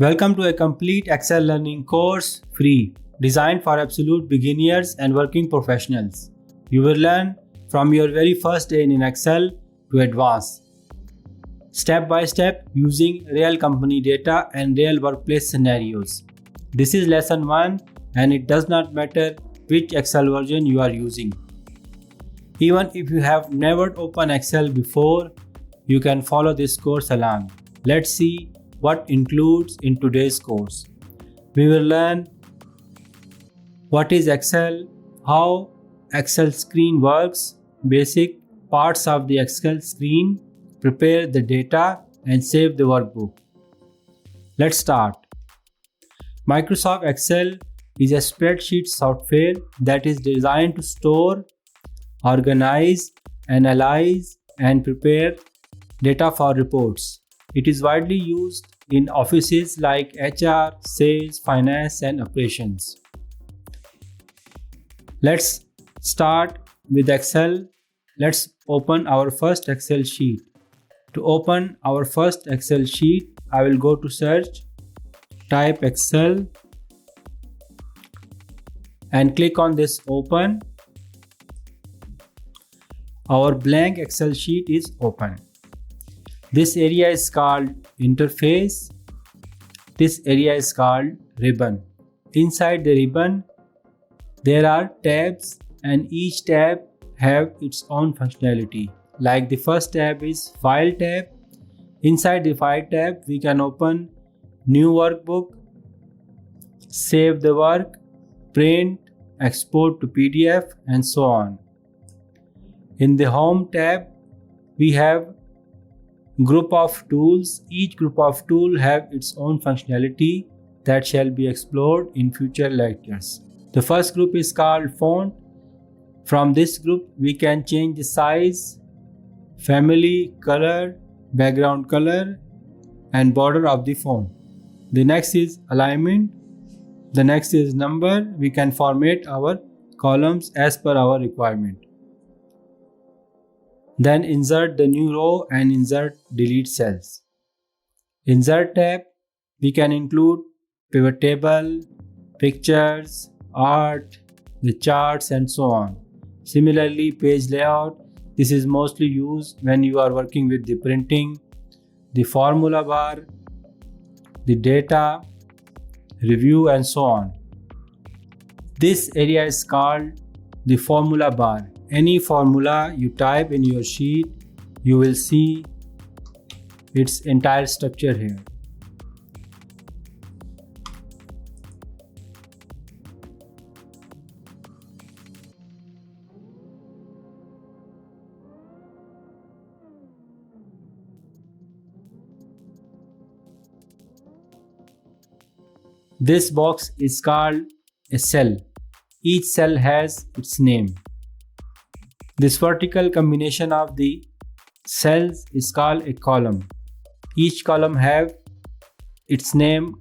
Welcome to a complete Excel learning course, free, designed for absolute beginners and working professionals. You will learn from your very first day in Excel to advance, step by step using real company data and real workplace scenarios. This is lesson 1 and it does not matter which Excel version you are using. Even if you have never opened Excel before, you can follow this course along. Let's see what includes in today's course. We will learn what is Excel, how Excel screen works, basic parts of the Excel screen, prepare the data and save the workbook. Let's start. Microsoft Excel is a spreadsheet software that is designed to store, organize, analyze, and prepare data for reports. It is widely used in offices like HR, sales, finance, and operations. Let's start with Excel. Let's open our first Excel sheet. To open our first Excel sheet, I will go to search, type Excel, and click on this open. Our blank Excel sheet is open. This area is called interface. This area is called ribbon. Inside the ribbon, there are tabs and each tab have its own functionality. Like the first tab is file tab. Inside the file tab, we can open new workbook, save the work, print, export to PDF, and so on. In the home tab, we have group of tools. Each group of tools have its own functionality that shall be explored in future lectures. The first group is called font. From this group, we can change the size, family, color, background color, and border of the font. The next is alignment. The next is number. We can format our columns as per our requirement. Then insert the new row and insert delete cells. Insert tab, we can include pivot table, pictures, art, the charts, and so on. Similarly, page layout. This is mostly used when you are working with the printing, the formula bar, the data, review, and so on. This area is called the formula bar. Any formula you type in your sheet, you will see its entire structure here. This box is called a cell. Each cell has its name. This vertical combination of the cells is called a column. Each column have its name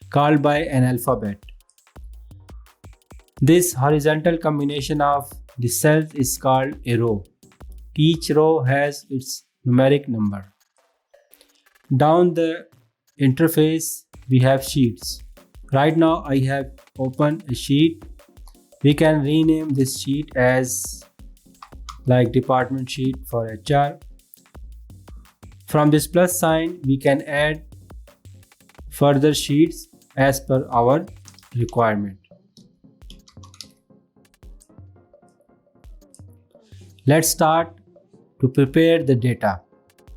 called by an alphabet. This horizontal combination of the cells is called a row. Each row has its numeric number. Down the interface, we have sheets. Right now I have opened a sheet. We can rename this sheet as like department sheet for HR. From this plus sign, we can add further sheets as per our requirement. Let's start to prepare the data.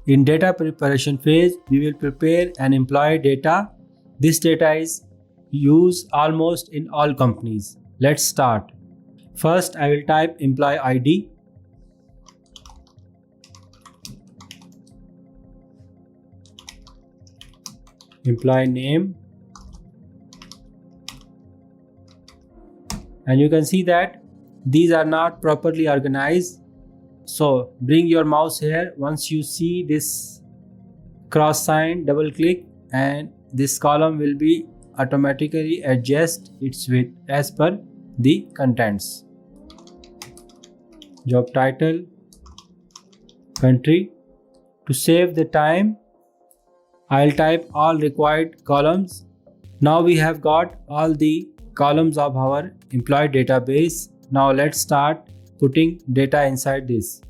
In data preparation phase, we will prepare and employee data. This data is used almost in all companies. Let's start. First, I will type employee ID. Employee name, and you can see that these are not properly organized. So bring your mouse here. Once you see this cross sign, double click and this column will be automatically adjust its width as per the contents. Job title, country. To save the time, I'll type all required columns Now we have got all the columns of our employee database. Now let's start putting data inside this.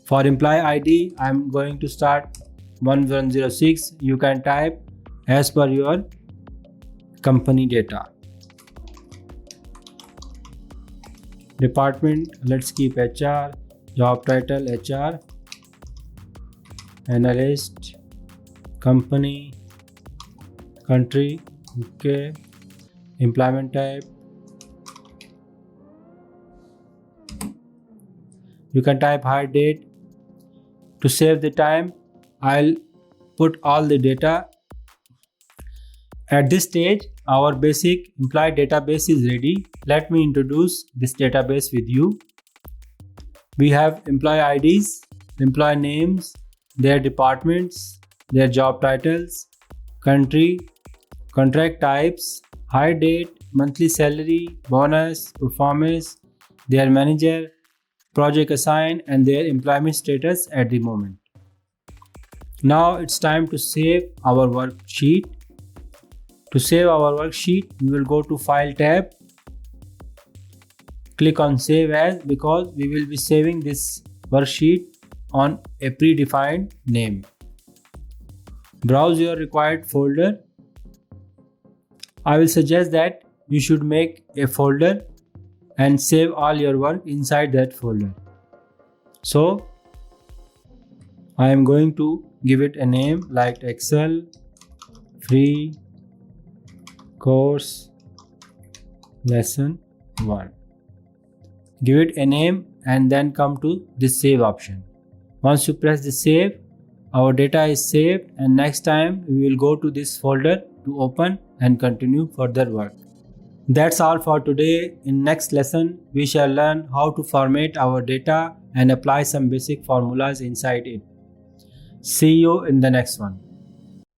For employee ID, I'm going to start 1106. You can type as per your company data. Department, let's keep HR. Job title HR. Analyst. Company. Country UK. Employment type. You can type hire date. To save the time, I'll put all the data. At this stage, our basic employee database is ready. Let me introduce this database with you. We have employee IDs, employee names, their departments, their job titles, country, contract types, hire date, monthly salary, bonus, performance, their manager, project assigned, and their employment status at the moment. Now it's time to save our worksheet. To save our worksheet, we will go to File tab. Click on Save As because we will be saving this worksheet on a predefined name. Browse your required folder. I will suggest that you should make a folder and save all your work inside that folder. So I am going to give it a name like Excel free course lesson 1. Give it a name and then come to this save option. Once you press the save, our data is saved, and next time we will go to this folder to open and continue further work. That's all for today. In next lesson, we shall learn how to format our data and apply some basic formulas inside it. See you in the next one.